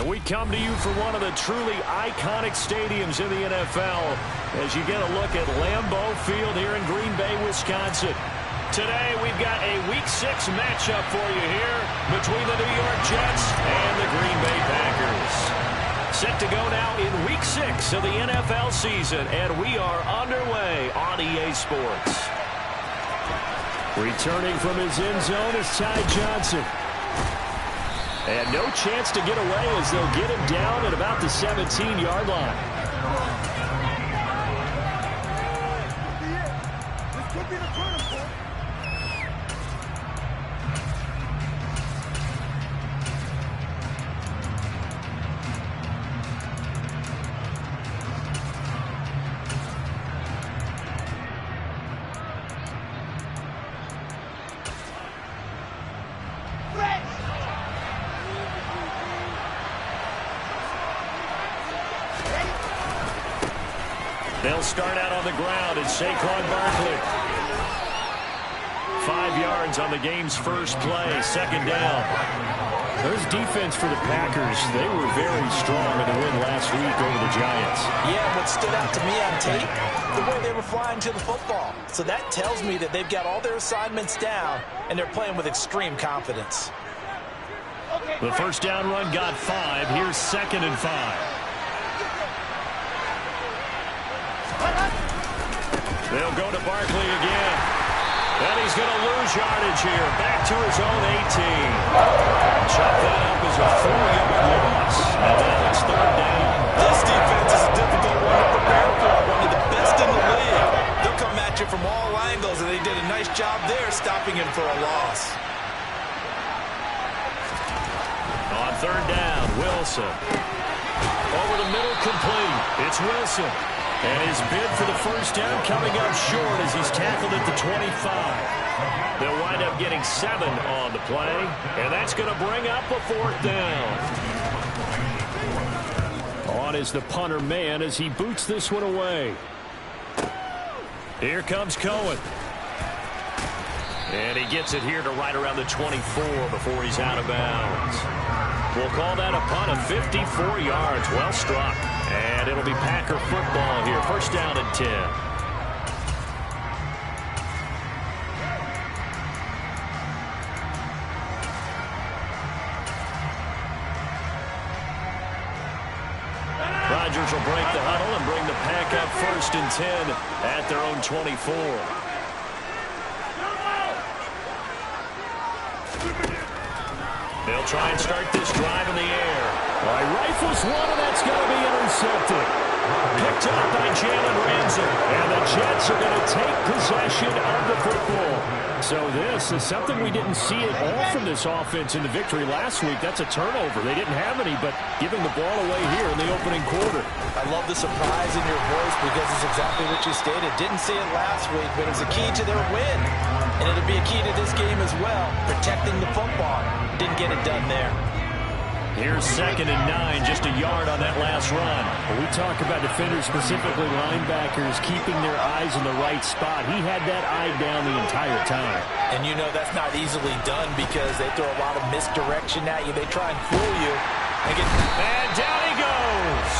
And we come to you from one of the truly iconic stadiums in the NFL as you get a look at Lambeau Field here in Green Bay, Wisconsin. Today we've got a Week 6 matchup for you here between the New York Jets and the Green Bay Packers. Set to go now in Week 6 of the NFL season, and we are underway on EA Sports. Returning from his end zone is Ty Johnson. And no chance to get away as they'll get him down at about the 17-yard line. This could be the turning point. They'll start out on the ground at Saquon Barkley. 5 yards on the game's first play, second down. There's defense for the Packers. They were very strong in the win last week over the Giants. Yeah, what stood out to me on tape, the way they were flying to the football. So that tells me that they've got all their assignments down, and they're playing with extreme confidence. The first down run got 5. Here's 2nd and 5. They'll go to Barkley again. And he's going to lose yardage here. Back to his own 18. Chop that up as a 4-yard loss. And now it's 3rd down. This defense is a difficult one to prepare for. One of the best in the league. They'll come at you from all angles, and they did a nice job there stopping him for a loss. On 3rd down, Wilson. Over the middle, complete. It's Wilson. And his bid for the first down coming up short as he's tackled at the 25. They'll wind up getting 7 on the play, and that's going to bring up a 4th down. On is the punter man as he boots this one away. Here comes Cohen. And he gets it here to right around the 24 before he's out of bounds. We'll call that a punt of 54 yards. Well struck. And it'll be Packer football here. First down and 10. Rodgers will break the huddle and bring the Pack up 1st and 10 at their own 24. They'll try and start this drive in the air. Rifles one, and that's going to be intercepted. Picked up by Jalen Ramsey. And the Jets are going to take possession of the football. So this is something we didn't see at all from this offense in the victory last week. That's a turnover. They didn't have any, but giving the ball away here in the opening quarter. I love the surprise in your voice because it's exactly what you stated. Didn't see it last week, but it was a key to their win. And it'll be a key to this game as well, protecting the football. Didn't get it done there. Here's 2nd and 9, just a yard on that last run. When we talk about defenders, specifically linebackers, keeping their eyes in the right spot. He had that eye down the entire time. And you know that's not easily done because they throw a lot of misdirection at you. They try and fool you. And down he goes.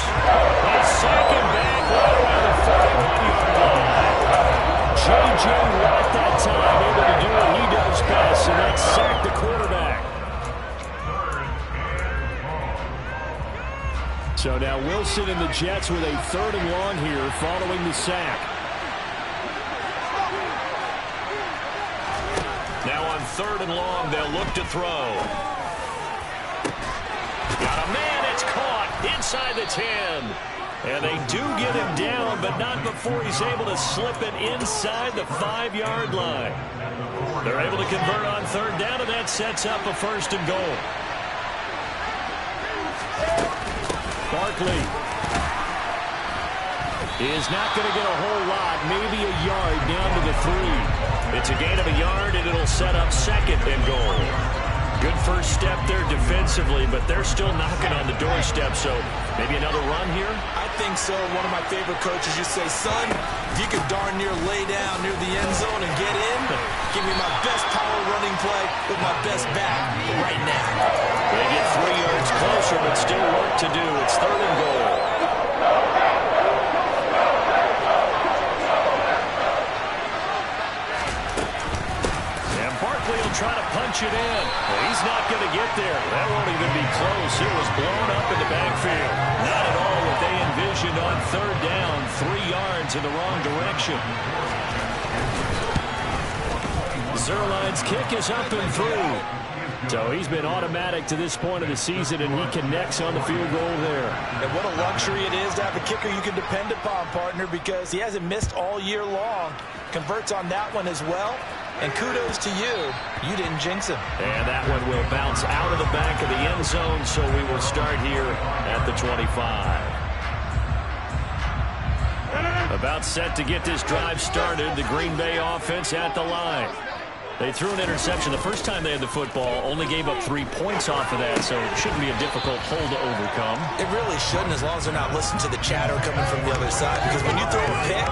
A second back right around the 41-yard line. J.J. Watt that time able to do what he does best, and that's sack the quarterback. So now Wilson and the Jets with a 3rd and long here following the sack. Now on 3rd and long, they'll look to throw. Got a man, it's caught inside the 10. And they do get him down, but not before he's able to slip it inside the 5-yard line. They're able to convert on 3rd down, and that sets up a 1st and goal. Barkley is not going to get a whole lot, maybe a yard down to the 3. It's a gain of a yard, and it'll set up 2nd and goal. Good first step there defensively, but they're still knocking on the doorstep, so maybe another run here? I think so. One of my favorite coaches used to say, son, if you could darn near lay down near the end zone and get in, give me my best power running play with my best back right now. They get 3 yards closer, but still what to do. It's 3rd and goal. And Barkley will try to punch it in. Well, he's not going to get there. That won't even be close. It was blown up in the backfield. Not at all what they envisioned on 3rd down. 3 yards in the wrong direction. Zuerlein's kick is up and through. So he's been automatic to this point of the season, and he connects on the field goal there. And what a luxury it is to have a kicker you can depend upon, partner, because he hasn't missed all year long. Converts on that one as well. And kudos to you. You didn't jinx him. And that one will bounce out of the back of the end zone, so we will start here at the 25. About set to get this drive started. The Green Bay offense at the line. They threw an interception the first time they had the football, only gave up 3 points off of that, so it shouldn't be a difficult hole to overcome. It really shouldn't, as long as they're not listening to the chatter coming from the other side, because when you throw a pick,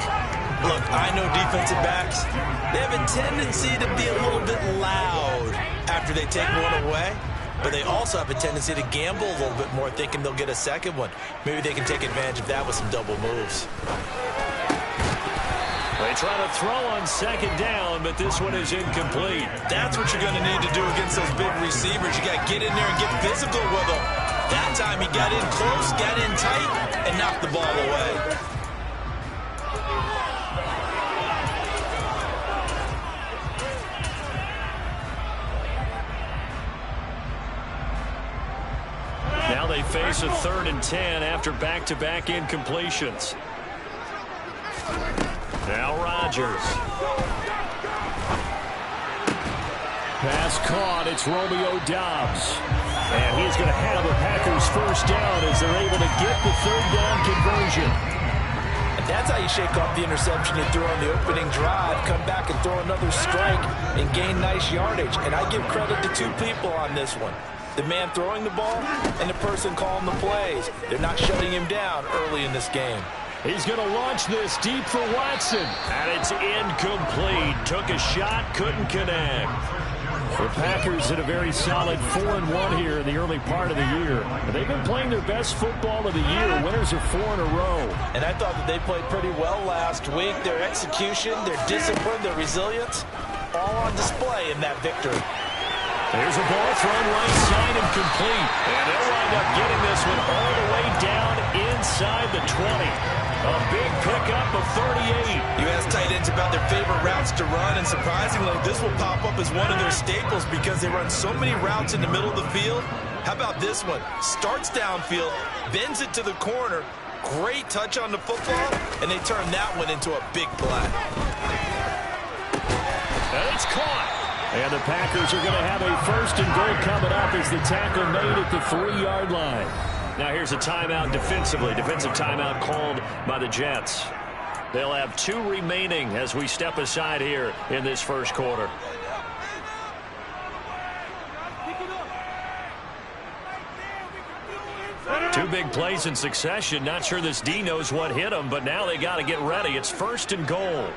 look, I know defensive backs, they have a tendency to be a little bit loud after they take one away, but they also have a tendency to gamble a little bit more, thinking they'll get a second one. Maybe they can take advantage of that with some double moves. They try to throw on 2nd down, but this one is incomplete. That's what you're going to need to do against those big receivers. You got to get in there and get physical with them. That time he got in close, got in tight, and knocked the ball away. Now they face a 3rd and 10 after back-to-back incompletions. Now Rodgers. Pass caught. It's Romeo Doubs. And he's going to have the Packers first down as they're able to get the 3rd down conversion. And that's how you shake off the interception you threw on the opening drive, come back and throw another strike and gain nice yardage. And I give credit to 2 people on this one. The man throwing the ball and the person calling the plays. They're not shutting him down early in this game. He's going to launch this deep for Watson. And it's incomplete. Took a shot, couldn't connect. The Packers had a very solid 4-1 here in the early part of the year. They've been playing their best football of the year. Winners are 4 in a row. And I thought that they played pretty well last week. Their execution, their discipline, their resilience, all on display in that victory. There's a ball thrown right side and complete. And they'll wind up getting this one all the way down inside the 20. A big pickup of 38. You ask tight ends about their favorite routes to run, and surprisingly, this will pop up as one of their staples because they run so many routes in the middle of the field. How about this one? Starts downfield, bends it to the corner, great touch on the football, and they turn that one into a big play. And it's caught. And the Packers are going to have a 1st and goal coming up as the tackle made at the 3-yard line. Now here's a timeout defensively. Defensive timeout called by the Jets. They'll have 2 remaining as we step aside here in this first quarter. Two big plays in succession. Not sure this D knows what hit him, but now they got to get ready. It's 1st and goal.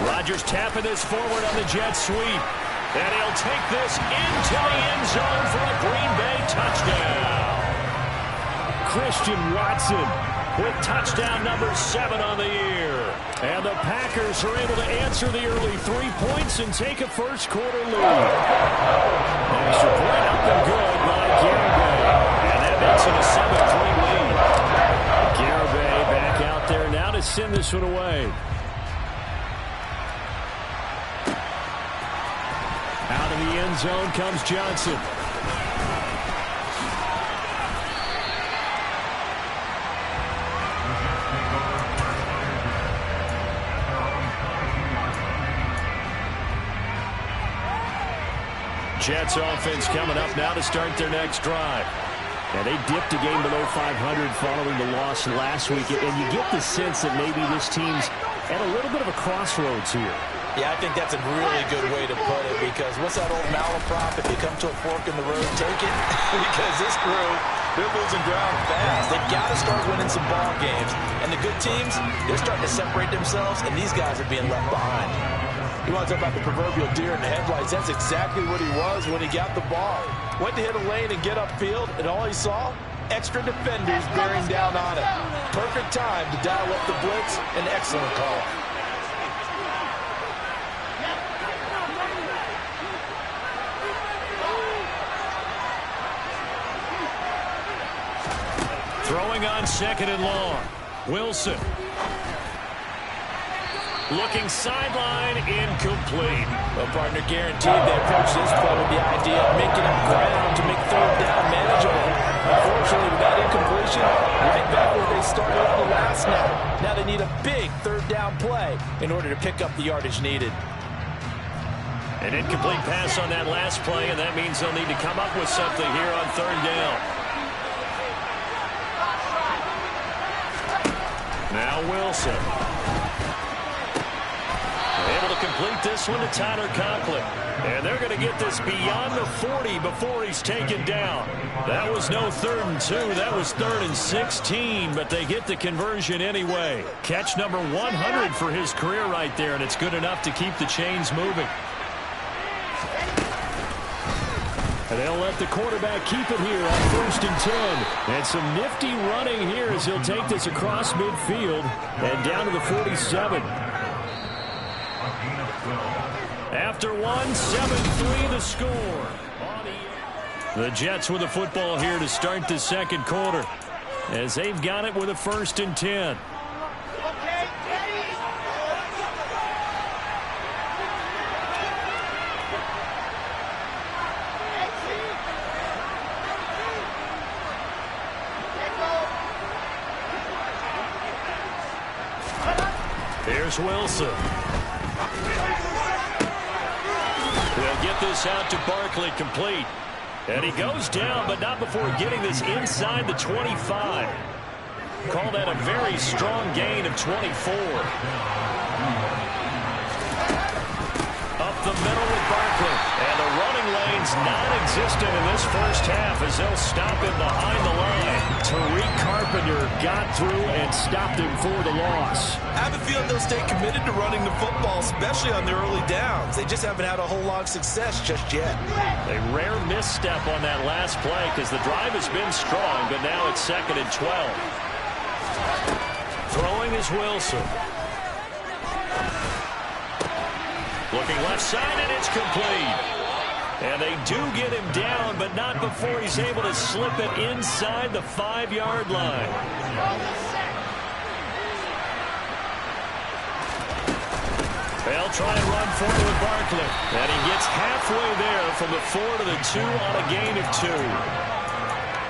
Rodgers tapping this forward on the jet sweep. And he'll take this into the end zone for a Green Bay touchdown. Christian Watson with touchdown number 7 on the year. And the Packers are able to answer the early 3 points and take a first quarter lead. Extra point up and good by Garibay. And that makes it a 7-3 lead. Garibay back out there now to send this one away. Out of the end zone comes Johnson. Jets offense coming up now to start their next drive. And they dipped a game below 500 following the loss last week. And you get the sense that maybe this team's at a little bit of a crossroads here. Yeah, I think that's a really good way to put it, because what's that old malaprop? If you come to a fork in the road, take it. Because this crew, they're losing ground fast. They've got to start winning some ball games. And the good teams, they're starting to separate themselves, and these guys are being left behind. You want to talk about the proverbial deer in the headlights. That's exactly what he was when he got the ball. Went to hit a lane and get upfield, and all he saw, extra defenders bearing down on it. Perfect time to dial up the blitz. An excellent call. Throwing on 2nd and long. Wilson. Looking sideline, incomplete. Well, partner, guaranteed they approach this play with the idea of making up ground to make 3rd down manageable. Unfortunately, with that incompletion, right back where they started on the last snap. Now they need a big 3rd down play in order to pick up the yardage needed. An incomplete pass on that last play, and that means they'll need to come up with something here on 3rd down. Now Wilson. Able to complete this one to Tyler Conklin. And they're going to get this beyond the 40 before he's taken down. That was no 3rd and 2. That was 3rd and 16, but they get the conversion anyway. Catch number 100 for his career right there, and it's good enough to keep the chains moving. And they'll let the quarterback keep it here on 1st and 10. And some nifty running here as he'll take this across midfield and down to the 47. After 7-3 the score. The Jets with the football here to start the 2nd quarter as they've got it with a 1st and 10. Here's Wilson. They'll get this out to Barkley, complete. And he goes down, but not before getting this inside the 25. Call that a very strong gain of 24. Up the middle with Barkley. And the running lane's non-existent in this first half as they'll stop him behind the line. Tariq Carpenter got through and stopped him for the loss. I have a feeling they'll stay committed to running the football, especially on their early downs. They just haven't had a whole lot of success just yet. A rare misstep on that last play because the drive has been strong, but now it's 2nd and 12. Throwing is Wilson. Looking left side, and it's complete. And they do get him down, but not before he's able to slip it inside the 5-yard line. They'll try and run forward with Barkley. And he gets halfway there from the 4 to the 2 on a gain of 2.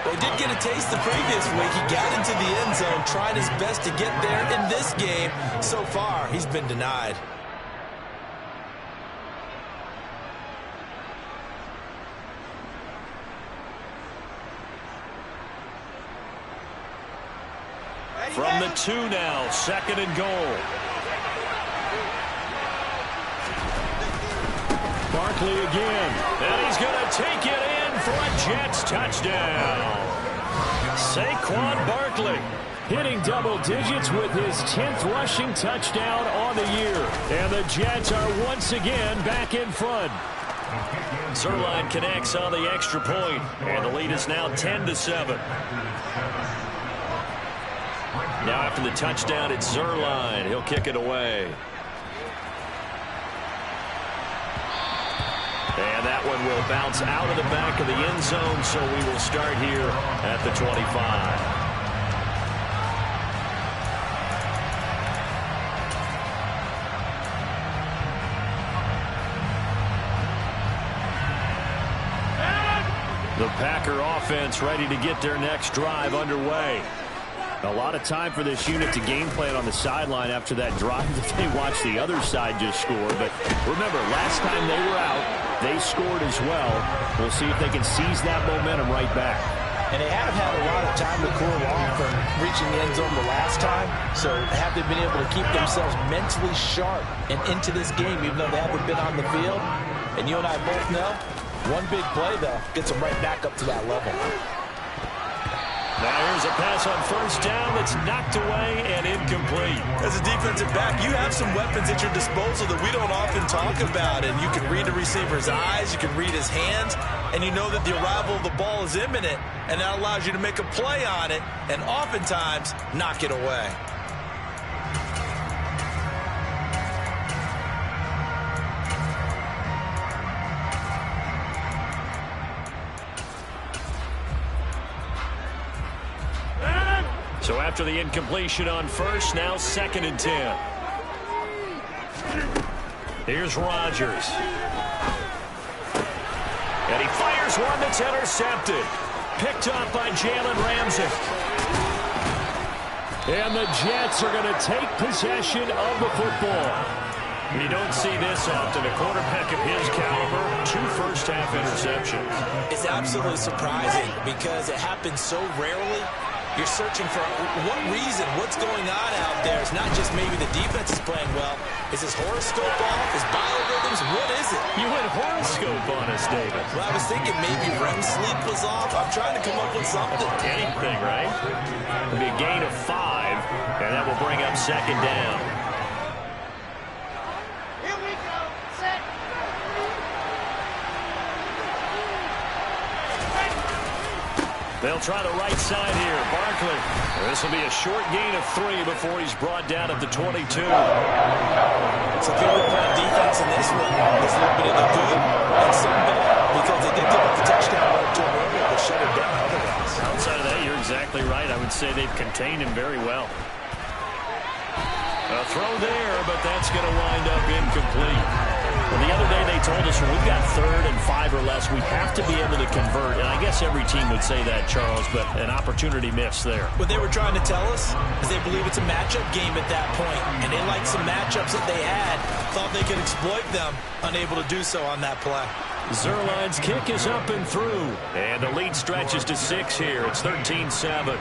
Well, he did get a taste the previous week. He got into the end zone, tried his best to get there in this game. So far, he's been denied. From the 2 now, 2nd and goal. Barkley again. And he's going to take it in for a Jets touchdown. Saquon Barkley hitting double digits with his 10th rushing touchdown on the year. And the Jets are once again back in front. Zuerlein connects on the extra point, and the lead is now 10-7. Now after the touchdown, it's Zuerlein. He'll kick it away. And that one will bounce out of the back of the end zone, so we will start here at the 25. The Packer offense ready to get their next drive underway. A lot of time for this unit to game plan on the sideline after that drive that they watched the other side just score. But remember, last time they were out, they scored as well. We'll see if they can seize that momentum right back. And they have had a lot of time to cool off from reaching the end zone the last time. So have they been able to keep themselves mentally sharp and into this game, even though they haven't been on the field? And you and I both know, one big play, though, gets them right back up to that level. Now here's a pass on first down that's knocked away and incomplete. As a defensive back, you have some weapons at your disposal that we don't often talk about. And you can read the receiver's eyes, you can read his hands, and you know that the arrival of the ball is imminent, and that allows you to make a play on it and oftentimes knock it away. So after the incompletion on first, now 2nd and 10. Here's Rodgers. And he fires one that's intercepted. Picked up by Jalen Ramsey. And the Jets are going to take possession of the football. You don't see this often. A quarterback of his caliber, 2 first-half interceptions. It's absolutely surprising because it happens so rarely. You're searching for what reason, what's going on out there. It's not just maybe the defense is playing well. Is his horoscope off? His biorhythms? What is it? You went horoscope on us, David. Well, I was thinking maybe REM sleep was off. I'm trying to come up with something. Anything, right? It'll be a gain of 5, and that will bring up 2nd down. Here we go. Set. They'll try the right side here. Barkley. This will be a short gain of 3 before he's brought down at the 22. So if you're playing defense in this one, there's a little bit of the good and some bad because they did give up the touchdown run to him earlier, but shut him down otherwise. Outside of that, you're exactly right. I would say they've contained him very well. A throw there, but that's going to wind up incomplete. Well, the other day they told us when we've got 3rd and 5 or less, we have to be able to convert. And I guess every team would say that, Charles, but an opportunity missed there. What they were trying to tell us is they believe it's a matchup game at that point, and they liked some matchups that they had, thought they could exploit them, unable to do so on that play. Zuerlein's kick is up and through, and the lead stretches to 6 here. It's 13-7.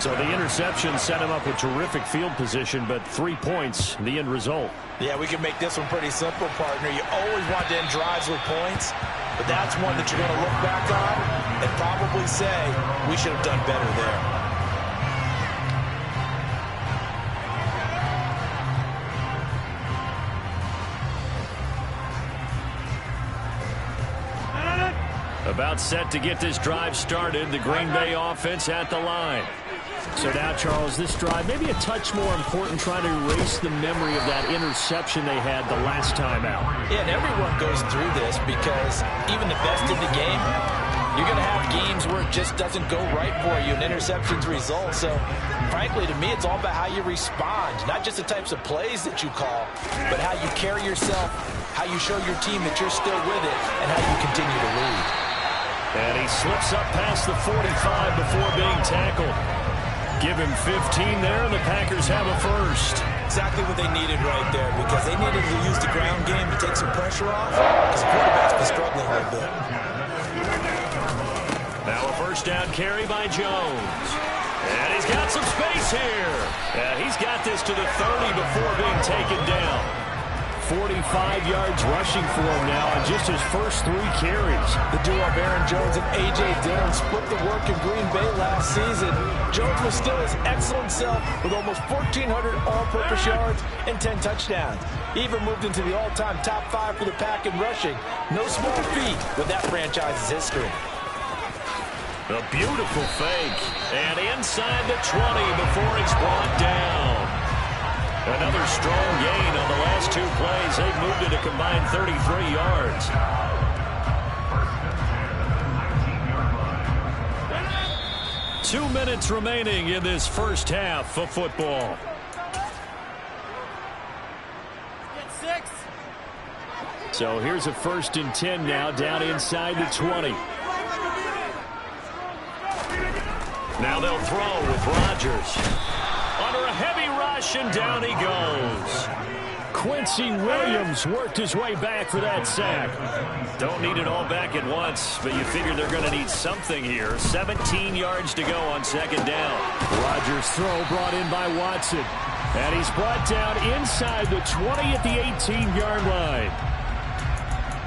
So the interception set him up with terrific field position, but 3 points, the end result. Yeah, we can make this one pretty simple, partner. You always want to end drives with points, but that's one that you're going to look back on and probably say, we should have done better there. About set to get this drive started, the Green Bay offense at the line. So now, Charles, this drive maybe a touch more important, trying to erase the memory of that interception they had the last time out. Yeah, and everyone goes through this because even the best in the game, you're going to have games where it just doesn't go right for you and interceptions result. So, frankly, to me, it's all about how you respond, not just the types of plays that you call, but how you carry yourself, how you show your team that you're still with it, and how you continue to lead. And he slips up past the 45 before being tackled. Give him 15 there, and the Packers have a first. Exactly what they needed right there, because they needed to use the ground game to take some pressure off, because the quarterback's been struggling a little bit. Now a first down carry by Jones. And he's got some space here. And he's got this to the 30 before being taken down. 45 yards rushing for him now on just his first 3 carries. The duo of Aaron Jones and A.J. Dillon split the work in Green Bay last season. Jones was still his excellent self with almost 1,400 all-purpose yards and 10 touchdowns. He even moved into the all-time top 5 for the Pack in rushing. No small feat with that franchise's history. A beautiful fake. And inside the 20 before he's brought down. Another strong gain on the last 2 plays. They've moved it a combined 33 yards. Two minutes remaining in this first half of football. Get 6. So here's a 1st and 10 now, down inside the 20. Now they'll throw with Rodgers. Under a heavy rush, and down he goes. Quincy Williams worked his way back for that sack. Don't need it all back at once, but you figure they're going to need something here. 17 yards to go on 2nd down. Rodgers' throw brought in by Watson. And he's brought down inside the 20 at the 18-yard line.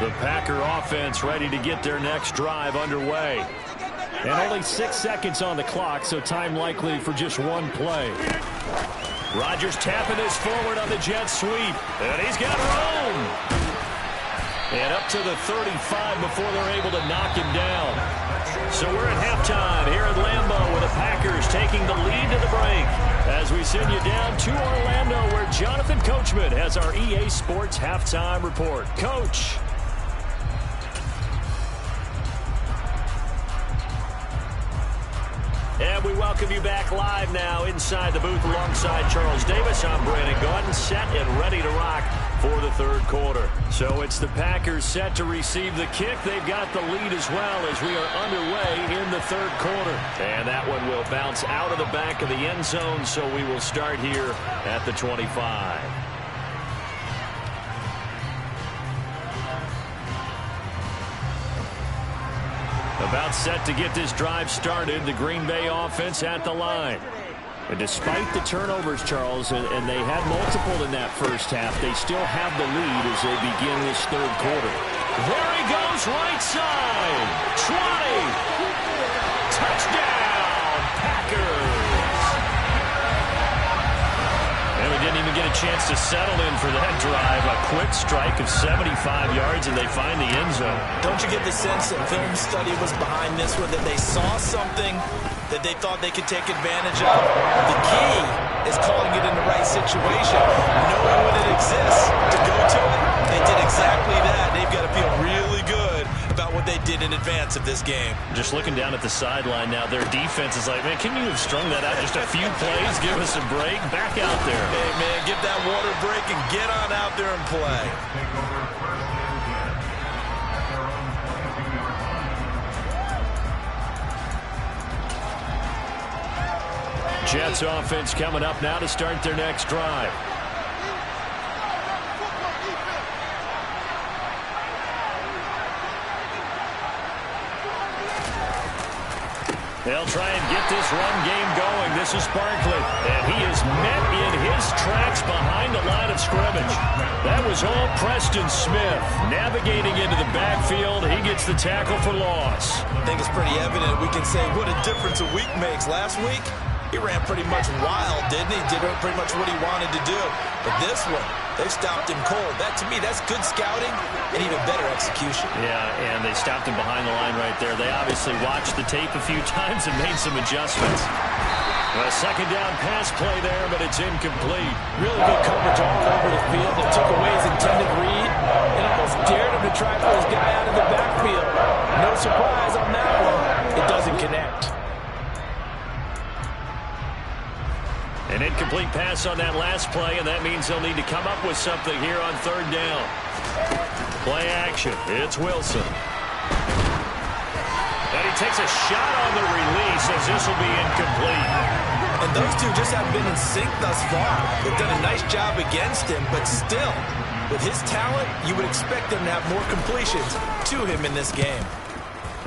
The Packer offense ready to get their next drive underway. And only 6 seconds on the clock, so time likely for just one play. Rodgers tapping this forward on the jet sweep. And he's got room. And up to the 35 before they're able to knock him down. So we're at halftime here at Lambeau with the Packers taking the lead to the break. As we send you down to Orlando where Jonathan Coachman has our EA Sports halftime report. Coach. And we welcome you back live now inside the booth alongside Charles Davis. I'm Brandon Gaudin, set and ready to rock for the third quarter. So it's the Packers set to receive the kick. They've got the lead as well as we are underway in the third quarter. And that one will bounce out of the back of the end zone, so we will start here at the 25. About set to get this drive started. The Green Bay offense at the line. And despite the turnovers, Charles, and they had multiple in that first half, they still have the lead as they begin this third quarter. There he goes, right side. 20. Touchdown, Packers. And we didn't even get a chance to settle in for that drive. A quick strike of 75 yards, and they find the end zone. Don't you get the sense that film study was behind this one, that they saw something that they thought they could take advantage of? The key is calling it in the right situation, knowing when it exists to go to it. They did exactly that. They've got to feel really good about what they did in advance of this game. Just looking down at the sideline now, their defense is like, man, can you have strung that out just a few plays? Give us a break. Back out there. Hey, man, give that water break and get on out there and play. Jets offense coming up now to start their next drive. They'll try and get this run game going. This is Barkley, and he is met in his tracks behind the line of scrimmage. That was all Preston Smith. Navigating into the backfield, he gets the tackle for loss. I think it's pretty evident. We can say what a difference a week makes. Last week, he ran pretty much wild, didn't he? Did pretty much what he wanted to do. But this one, they stopped him cold. That, to me, that's good scouting and even better execution. Yeah, and they stopped him behind the line right there. They obviously watched the tape a few times and made some adjustments. A second down pass play there, but it's incomplete. Really good coverage all over the field. They took away his intended read and almost dared him to try for his guy out of the backfield. No surprise on that one. It doesn't connect. An incomplete pass on that last play, and that means they'll need to come up with something here on third down. Play action. It's Wilson. And he takes a shot on the release as this will be incomplete. And those two just haven't been in sync thus far. They've done a nice job against him, but still, with his talent, you would expect them to have more completions to him in this game.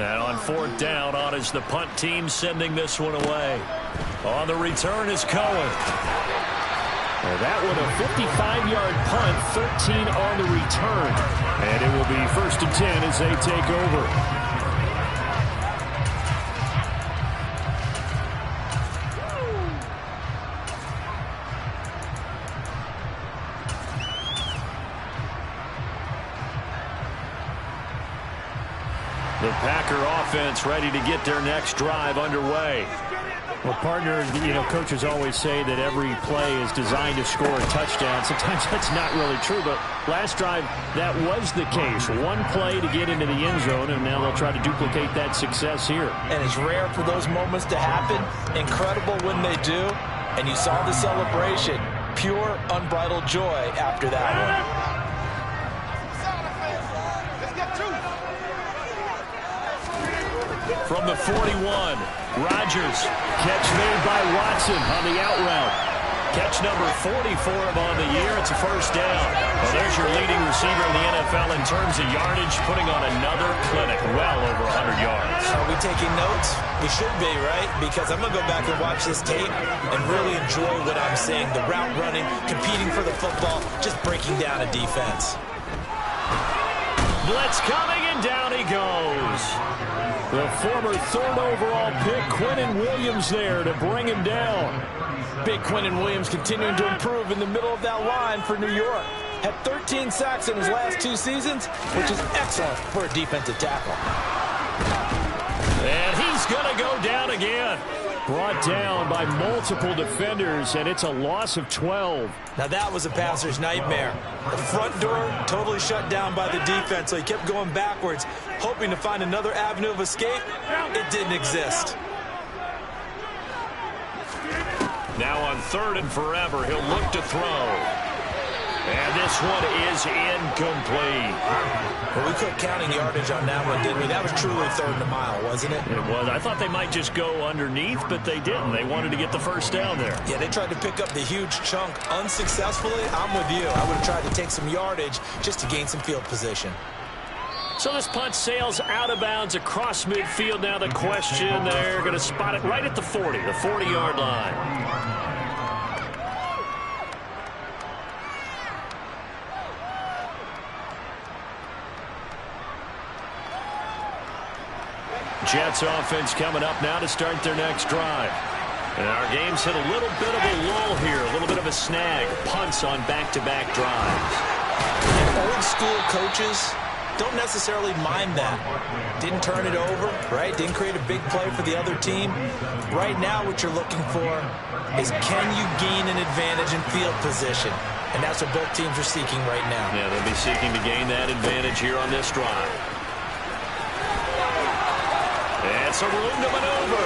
And on fourth down, on is the punt team sending this one away. On the return is Cohen. Well, that one a 55-yard punt, 13 on the return. And it will be 1st and 10 as they take over. The Packer offense ready to get their next drive underway. Well, partner, coaches always say that every play is designed to score a touchdown. Sometimes that's not really true, but last drive, that was the case. One play to get into the end zone, and now they'll try to duplicate that success here. And it's rare for those moments to happen. Incredible when they do. And you saw the celebration. Pure, unbridled joy after that one. From the 41, Rodgers. Catch made by Watson on the out route. Catch number 40 for him on the year. It's a first down. Well, there's your leading receiver in the NFL in terms of yardage, putting on another clinic, well over 100 yards. Are we taking notes? We should be, right? Because I'm going to go back and watch this tape and really enjoy what I'm seeing. The route running, competing for the football, just breaking down a defense. Blitz coming, and down he goes. The former third overall pick, Quinnen Williams, there to bring him down. Big Quinnen Williams continuing to improve in the middle of that line for New York. Had 13 sacks in his last 2 seasons, which is excellent for a defensive tackle. And he's going to go down again. Brought down by multiple defenders, and it's a loss of 12. Now that was a passer's nightmare. The front door totally shut down by the defense, so he kept going backwards, hoping to find another avenue of escape. It didn't exist. Now on 3rd and forever, he'll look to throw. And this one is incomplete. Well, we quit counting yardage on that one, didn't we? That was truly 3rd and a mile, wasn't it? It was. I thought they might just go underneath, but they didn't. They wanted to get the first down there. Yeah, they tried to pick up the huge chunk unsuccessfully. I'm with you. I would have tried to take some yardage just to gain some field position. So this punt sails out of bounds across midfield. Now the question, they're going to spot it right at the 40, the 40-yard line. Jets offense coming up now to start their next drive. And our game's hit a little bit of a lull here, a little bit of a snag. Punts on back-to-back drives. And old school coaches don't necessarily mind that. Didn't turn it over, right? Didn't create a big play for the other team. Right now what you're looking for is, can you gain an advantage in field position? And that's what both teams are seeking right now. Yeah, they'll be seeking to gain that advantage here on this drive. It's a room to maneuver.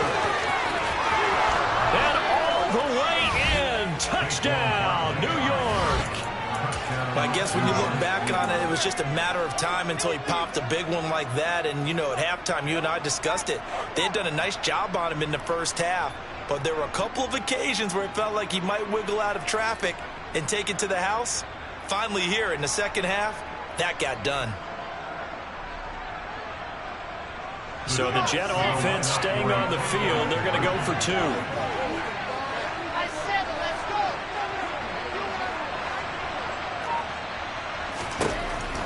And all the way in. Touchdown, New York. I guess when you look back on it, it was just a matter of time until he popped a big one like that. And, you know, at halftime, you and I discussed it. They had done a nice job on him in the first half. But there were a couple of occasions where it felt like he might wiggle out of traffic and take it to the house. Finally here in the second half, that got done. So the Jet offense staying on the field. They're going to go for 2. I said, let's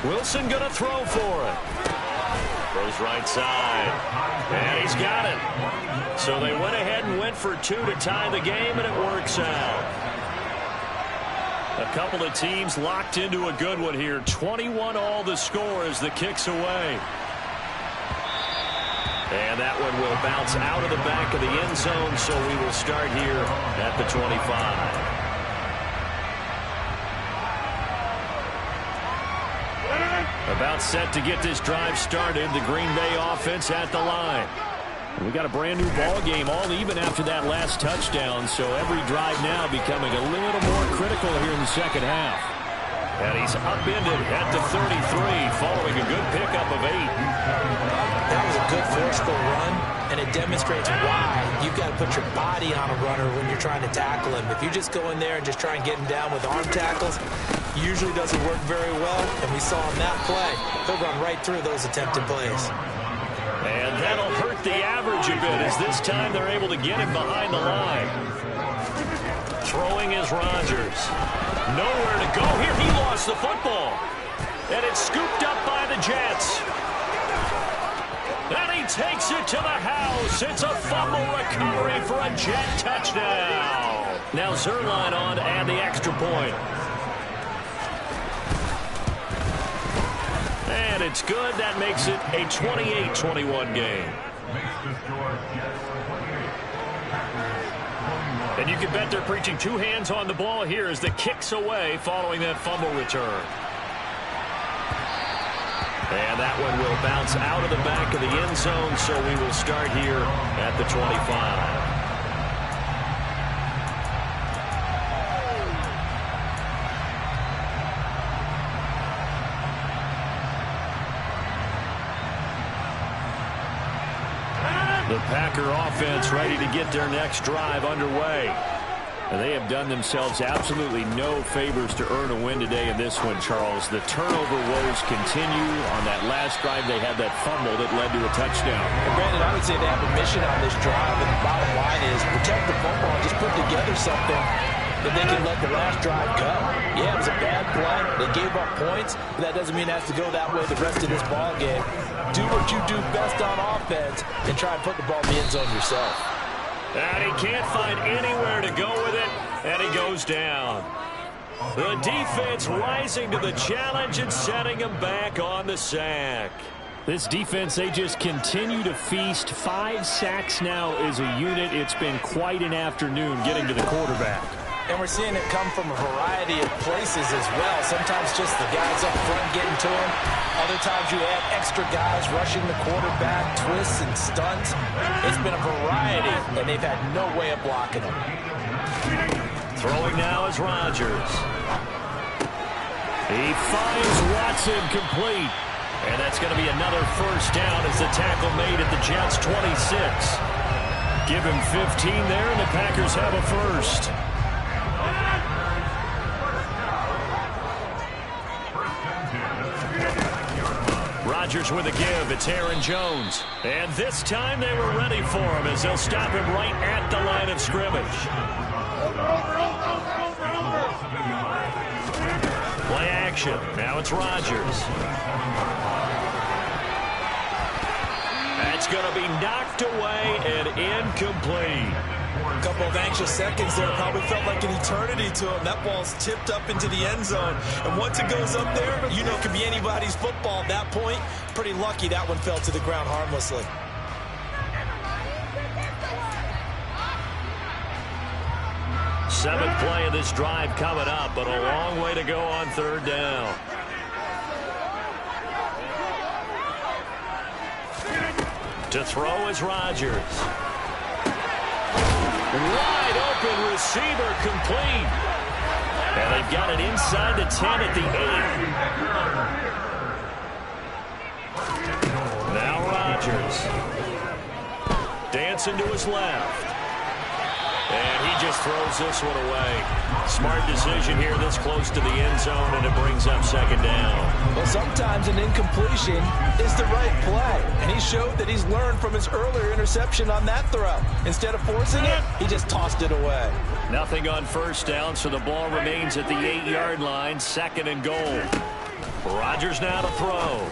go. Wilson going to throw for it. Throws right side. And he's got it. So they went ahead and went for 2 to tie the game, and it works out. A couple of teams locked into a good one here. 21 all the score as the kick's away. And that one will bounce out of the back of the end zone, so we will start here at the 25. About set to get this drive started, the Green Bay offense at the line. We got a brand new ball game, all even after that last touchdown, so every drive now becoming a little more critical here in the second half. And he's upended at the 33, following a good pickup of 8. That was a good forceful run, and it demonstrates why you've got to put your body on a runner when you're trying to tackle him. If you just go in there and just try and get him down with arm tackles, usually doesn't work very well, and we saw in that play, he'll run right through those attempted plays. And that'll hurt the average a bit, as this time they're able to get him behind the line. Throwing is Rodgers. Nowhere to go here. He lost the football. And it's scooped up by the Jets. And he takes it to the house. It's a fumble recovery for a Jet touchdown. Now Zuerlein on to add the extra point. And it's good. That makes it a 28-21 game. And you can bet they're preaching 2 hands on the ball here as the kick's away following that fumble return. And that one will bounce out of the back of the end zone, so we will start here at the 25. The Packer offense ready to get their next drive underway. And they have done themselves absolutely no favors to earn a win today in this one, Charles. The turnover woes continue. On that last drive, they had that fumble that led to a touchdown. And Brandon, I would say they have a mission on this drive, and the bottom line is protect the football, just put together something. if they can let the last drive go. Yeah, it was a bad play. They gave up points, but that doesn't mean it has to go that way the rest of this ball game. Do what you do best on offense and try and put the ball in the end zone yourself. And he can't find anywhere to go with it, and he goes down. The defense rising to the challenge and setting him back on the sack. This defense, they just continue to feast. 5 sacks now as a unit. It's been quite an afternoon getting to the quarterback. And we're seeing it come from a variety of places as well. Sometimes just the guys up front getting to him. Other times you add extra guys rushing the quarterback, twists and stunts. It's been a variety, and they've had no way of blocking him. Throwing now is Rodgers. He finds Watson complete. And that's going to be another first down as the tackle made at the Jets' 26. Give him 15 there, and the Packers have a first. Rodgers with a give. It's Aaron Jones. And this time they were ready for him as they'll stop him right at the line of scrimmage. Play action. Now it's Rodgers. That's going to be knocked away and incomplete. A couple of anxious seconds there. Probably felt like an eternity to him. That ball's tipped up into the end zone. And once it goes up there, you know it could be anybody's football at that point. Pretty lucky that one fell to the ground harmlessly. Seventh play of this drive coming up, but a long way to go on third down. To throw is Rodgers. Wide open receiver complete. And they've got it inside the 10 at the 8. Now Rodgers. Dancing to his left. And he just throws this one away. Smart decision here this close to the end zone, and it brings up second down. Well, sometimes an incompletion is the right play. And he showed that he's learned from his earlier interception on that throw. Instead of forcing it, he just tossed it away. Nothing on first down, so the ball remains at the 8-yard line, second and goal. Rodgers now to throw.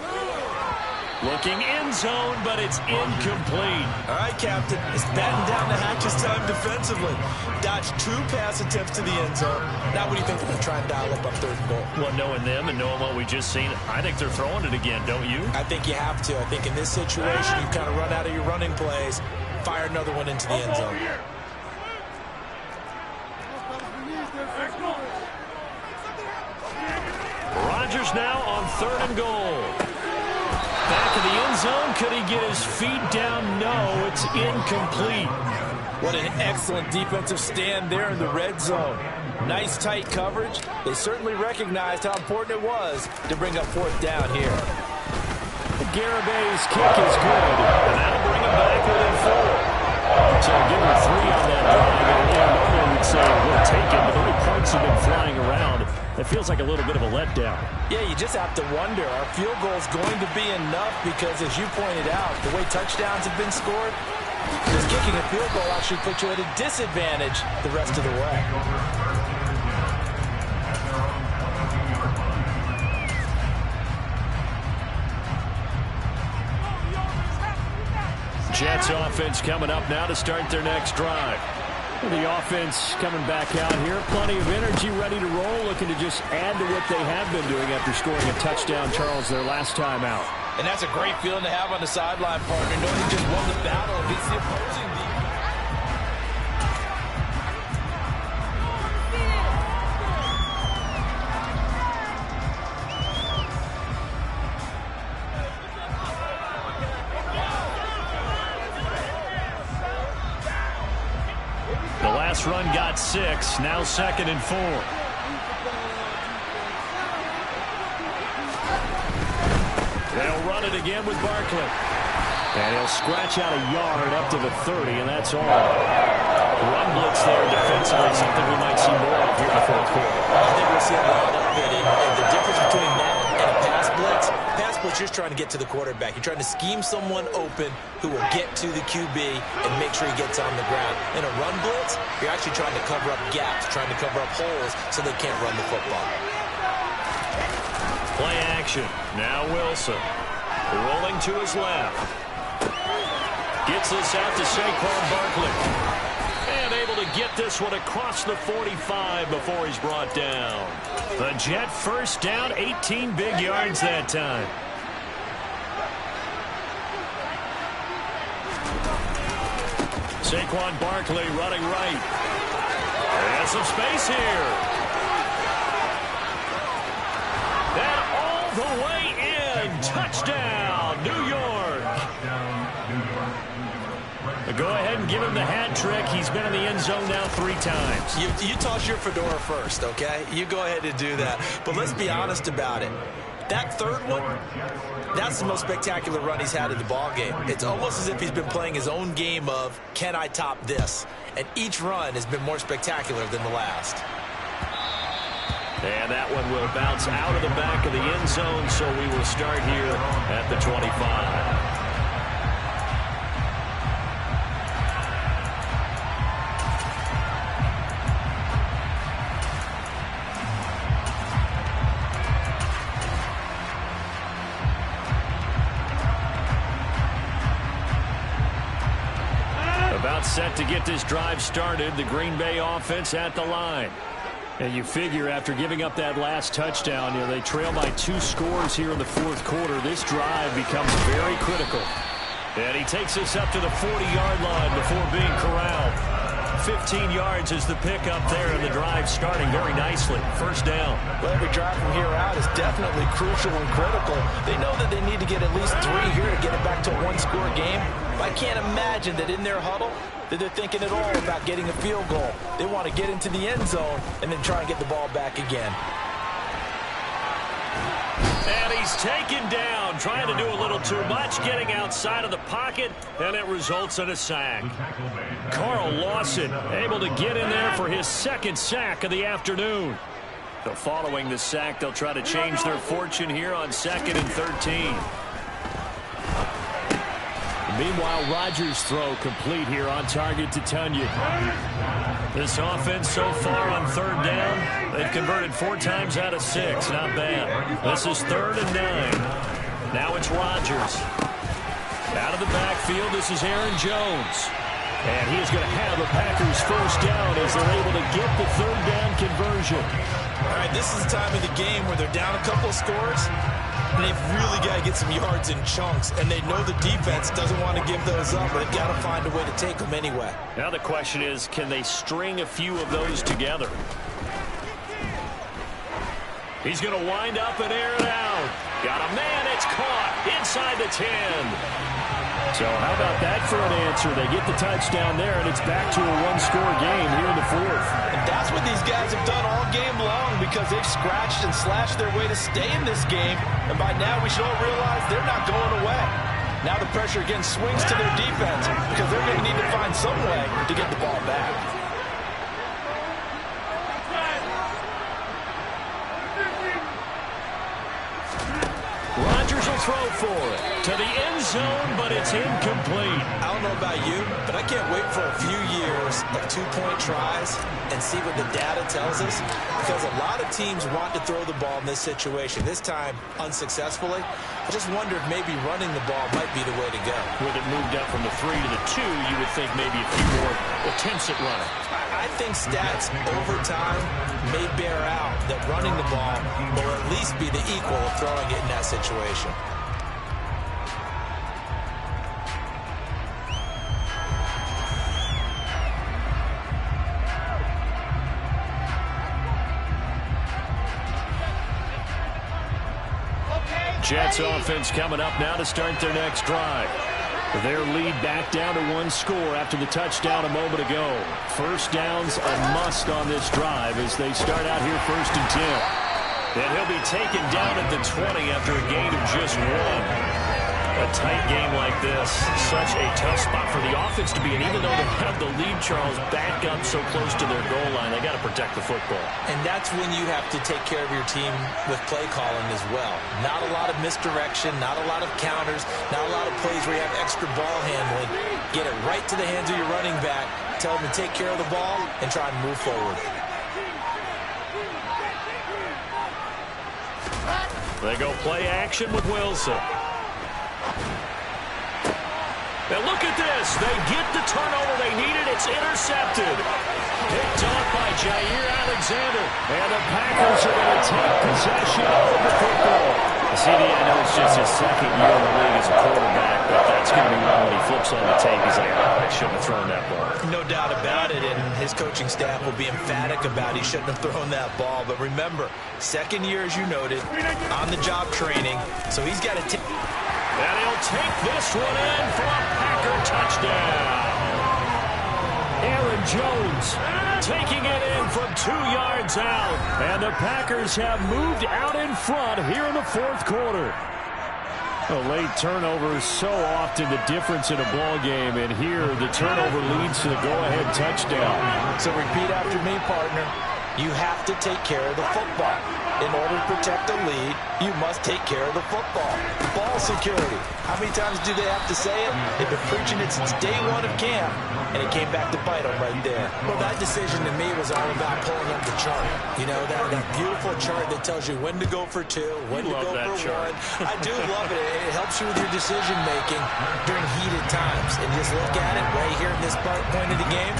Looking end zone, but it's incomplete. All right, Captain. It's batting down the hatches time defensively. Dodged 2 pass attempts to the end zone. Now what do you think they're going to try and dial up on third and goal? Well, knowing them and knowing what we just seen, I think they're throwing it again, don't you? I think you have to. I think in this situation, you kind of run out of your running plays, fire another one into the end zone. Rodgers now on third and goal. Back of the end zone. Could he get his feet down? No, it's incomplete. What an excellent defensive stand there in the red zone. Nice tight coverage. They certainly recognized how important it was to bring up fourth down here. Garabay's kick is good, and that'll bring him back within 4. So give him 3 on that drive. And normally we'd say we'll take it, but the way points have been flying around, it feels like a little bit of a letdown. Yeah, you just have to wonder, are field goals going to be enough? Because as you pointed out, the way touchdowns have been scored, this kicking a field goal actually puts you at a disadvantage the rest of the way. Jets offense coming up now to start their next drive. The offense coming back out here. Plenty of energy, ready to roll, looking to just add to what they have been doing after scoring a touchdown, Charles, their last time out. And that's a great feeling to have on the sideline, partner, knowing you just won the battle against the opposing defense. Run got 6, now second and 4. They'll run it again with Barkley. And he'll scratch out a yard up to the 30, and that's all. Run blitz there defensively, something we might see more of here in the fourth quarter. I think we'll see a lot of it. And the difference between that and a pass blitz what you're trying to get to the quarterback. You're trying to scheme someone open who will get to the QB and make sure he gets on the ground. In a run blitz, you're actually trying to cover up gaps, trying to cover up holes so they can't run the football. Play action. Now Wilson. Rolling to his left. Gets this out to Saquon Barkley. And able to get this one across the 45 before he's brought down. The Jet first down, 18 big yards that time. Saquon Barkley running right. Has some space here. And all the way in. Touchdown, New York. Go ahead and give him the hat trick. He's been in the end zone now 3 times. You toss your fedora first, okay? You go ahead and do that. But let's be honest about it. That third one, that's the most spectacular run he's had in the ballgame. It's almost as if he's been playing his own game of, can I top this? And each run has been more spectacular than the last. And that one will bounce out of the back of the end zone, so we will start here at the 25. Set to get this drive started. The Green Bay offense at the line. And you figure after giving up that last touchdown, they trail by 2 scores here in the 4th quarter. This drive becomes very critical. And he takes this up to the 40-yard line before being corralled. 15 yards is the pickup there, and the drive starting very nicely. First down. Well, every drive from here out is definitely crucial and critical. They know that they need to get at least 3 here to get it back to a 1-score game. But I can't imagine that in their huddle that they're thinking at all about getting a field goal. They want to get into the end zone and then try and get the ball back again. And he's taken down, trying to do a little too much, getting outside of the pocket, and it results in a sack. Carl Lawson able to get in there for his 2nd sack of the afternoon. So following the sack, they'll try to change their fortune here on 2nd and 13. Meanwhile, Rodgers' throw complete here on target to Tunyon. This offense so far on 3rd down, they've converted 4 times out of 6. Not bad. This is 3rd and 9. Now it's Rodgers. Out of the backfield, this is Aaron Jones. And he is going to have the Packers first down as they're able to get the 3rd down conversion. All right, this is the time of the game where they're down a couple of scores. And they've really got to get some yards in chunks. And they know the defense doesn't want to give those up, but they've got to find a way to take them anyway. Now the question is, can they string a few of those together? He's going to wind up and air it out. Got a man, it's caught inside the 10. So how about that for an answer? They get the touchdown there, and it's back to a 1-score game here in the 4th. And that's what these guys have done all game long because they've scratched and slashed their way to stay in this game. And by now we should all realize they're not going away. Now the pressure again swings to their defense because they're going to need to find some way to get the ball back. Rodgers will throw for it to the end zone, but it's incomplete. I don't know about you, but I can't wait for a few years of 2-point tries and see what the data tells us, because a lot of teams want to throw the ball in this situation. This time, unsuccessfully. I just wonder if maybe running the ball might be the way to go. With it moved up from the 3 to the 2, you would think maybe a few more attempts at running. I think stats over time may bear out that running the ball will at least be the equal of throwing it in that situation. Jets offense coming up now to start their next drive. Their lead back down to 1 score after the touchdown a moment ago. First down's a must on this drive as they start out here 1st and 10. And he'll be taken down at the 20 after a gain of just 1. a tight game like this, such a tough spot for the offense to be in. Even though they have the lead, Charles, back up so close to their goal line, they got to protect the football. And that's when you have to take care of your team with play calling as well. Not a lot of misdirection, not a lot of counters, not a lot of plays where you have extra ball handling. Get it right to the hands of your running back, tell them to take care of the ball, and try and move forward. They go play action with Wilson. Now look at this. They get the turnover they needed. It's intercepted. Picked off by Jair Alexander. And the Packers are going to take possession of the football. CD, I know it's just his second year in the league as a quarterback, but that's going to be one when he flips on the tape. He's like, I shouldn't have thrown that ball. No doubt about it, and his coaching staff will be emphatic about he shouldn't have thrown that ball. But remember, second year, as you noted, on-the-job training, so he's got to take. And he'll take this one in for a Packer touchdown. Aaron Jones taking it in from 2 yards out. And the Packers have moved out in front here in the fourth quarter. A late turnover is so often the difference in a ball game, and here the turnover leads to the go-ahead touchdown. So repeat after me, partner. You have to take care of the football. In order to protect the lead, you must take care of the football. Ball security. How many times do they have to say it? They've been preaching it since day one of camp, and it came back to bite them right there. Well, that decision to me was all about pulling up the chart. You know, that beautiful chart that tells you when to go for 2, when to go for 1. I do love it. It helps you with your decision-making during heated times. And just look at it right here in this point of the game.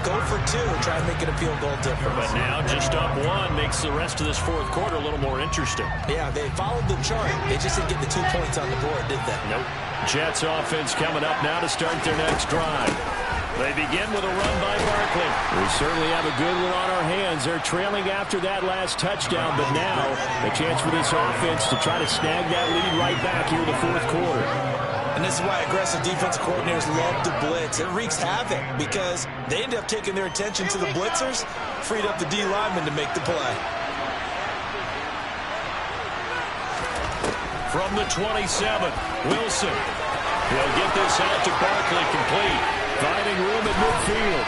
Go for 2, try and make it a field goal difference. But now just up 1 makes the rest of this fourth quarter a little more interesting. Yeah, they followed the chart. They just didn't get the 2 points on the board, did they? Nope. Jets offense coming up now to start their next drive. They begin with a run by Barkley. We certainly have a good one on our hands. They're trailing after that last touchdown, but now a chance for this offense to try to snag that lead right back here in the fourth quarter. And this is why aggressive defensive coordinators love to blitz. It wreaks havoc because they end up taking their attention to the blitzers, freed up the D lineman to make the play. From the 27, Wilson. He'll get this out to Barkley complete. Finding room at midfield.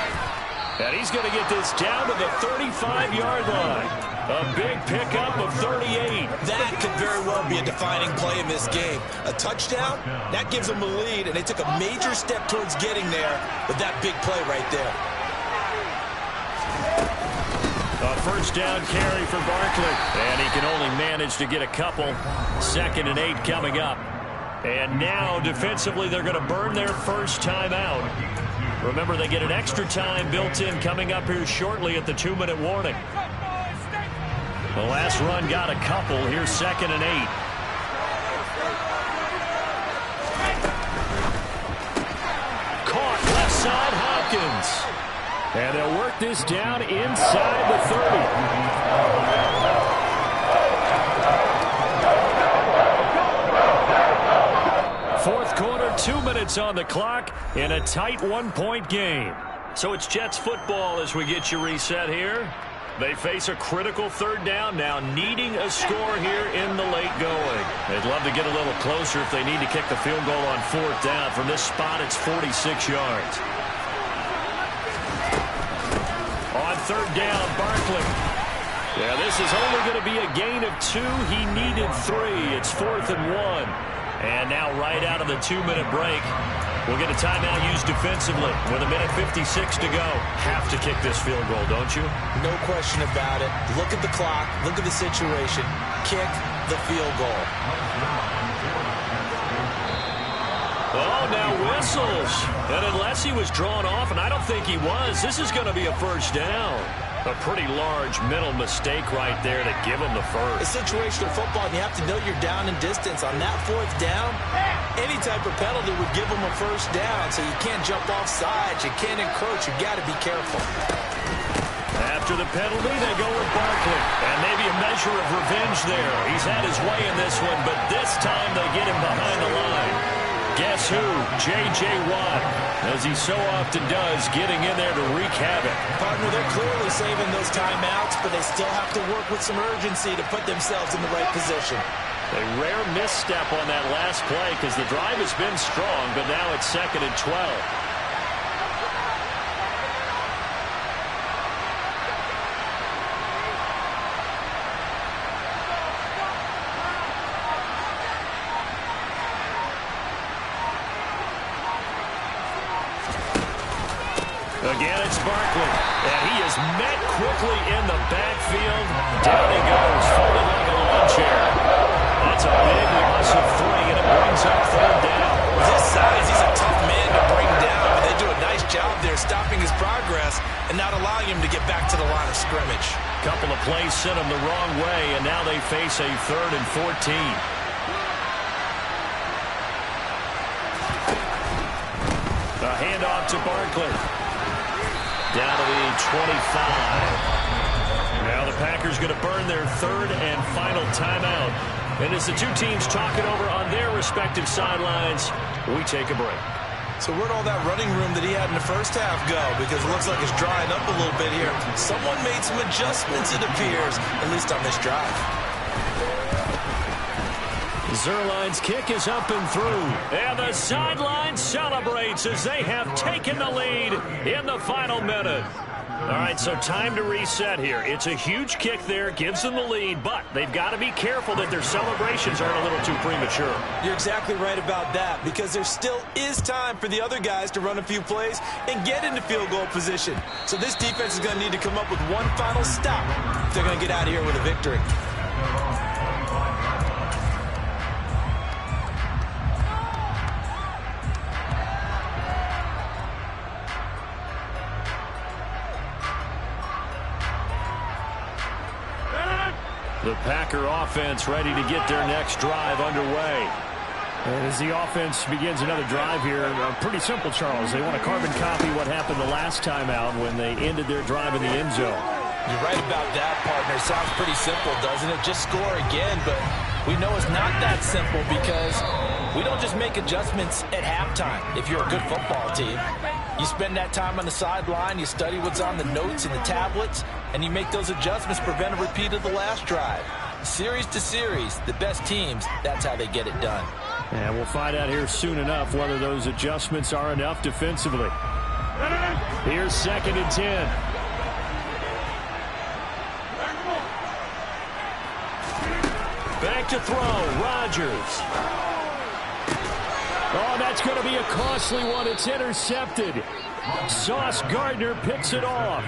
And he's going to get this down to the 35-yard line. A big pickup of 38. That could very well be a defining play in this game. A touchdown, that gives them a lead, and they took a major step towards getting there with that big play right there. A first down carry for Barkley. And he can only manage to get a couple. 2nd and 8 coming up. And now, defensively, they're going to burn their first time out. Remember, they get an extra time built in coming up here shortly at the 2-minute warning. The last run got a couple. Here's 2nd and 8. Caught left side, Hopkins. And they'll work this down inside the 30. Fourth quarter, 2 minutes on the clock in a tight 1-point game. So it's Jets football as we get you reset here. They face a critical third down now, needing a score here in the late going. They'd love to get a little closer if they need to kick the field goal on 4th down. From this spot, it's 46 yards. On 3rd down, Barkley. Yeah, this is only going to be a gain of 2. He needed 3. It's 4th and 1. And now right out of the 2-minute break, we'll get a timeout used defensively with 1:56 to go. Have to kick this field goal, don't you? No question about it. Look at the clock. Look at the situation. Kick the field goal. Oh, now whistles. And unless he was drawn off, and I don't think he was, this is going to be a first down. A pretty large mental mistake right there to give him the first. It's situational football, and you have to know you're down in distance. On that 4th down, any type of penalty would give them a first down, so you can't jump off sides. You can't encroach. You've got to be careful. After the penalty, they go with Barkley. And maybe a measure of revenge there. He's had his way in this one, but this time they get him behind the line. Guess who? J.J. Watt, as he so often does, getting in there to wreak havoc. Partner, they're clearly saving those timeouts, but they still have to work with some urgency to put themselves in the right position. A rare misstep on that last play because the drive has been strong, but now it's 2nd and 12. Again, it's Barkley, and he is met quickly in the backfield. Down he goes, folded like a lawn chair. That's a big loss of 3, and it brings up 3rd down. With his size, he's a tough man to bring down, but they do a nice job there stopping his progress and not allowing him to get back to the line of scrimmage. Couple of plays sent him the wrong way, and now they face a 3rd and 14. A handoff to Barkley. Down to the 25. Now the Packers going to burn their 3rd and final timeout. And as the two teams talk it over on their respective sidelines, we take a break. So where'd all that running room that he had in the first half go? Because it looks like it's drying up a little bit here. Someone made some adjustments, it appears, at least on this drive. Zuerlein's kick is up and through. And the sideline celebrates as they have taken the lead in the final minute. All right, so time to reset here. It's a huge kick there, gives them the lead, but they've got to be careful that their celebrations aren't a little too premature. You're exactly right about that, because there still is time for the other guys to run a few plays and get into field goal position. So this defense is going to need to come up with one final stop if they're going to get out of here with a victory. The Packer offense ready to get their next drive underway. And as the offense begins another drive here, pretty simple, Charles. They want to carbon copy what happened the last time out when they ended their drive in the end zone. You're right about that, partner. Sounds pretty simple, doesn't it? Just score again, but we know it's not that simple because we don't just make adjustments at halftime if you're a good football team. You spend that time on the sideline, you study what's on the notes and the tablets, and you make those adjustments to prevent a repeat of the last drive. Series to series, the best teams, that's how they get it done. And we'll find out here soon enough whether those adjustments are enough defensively. Here's 2nd and 10. Back to throw, Rodgers. Oh, that's going to be a costly one. It's intercepted. Sauce Gardner picks it off.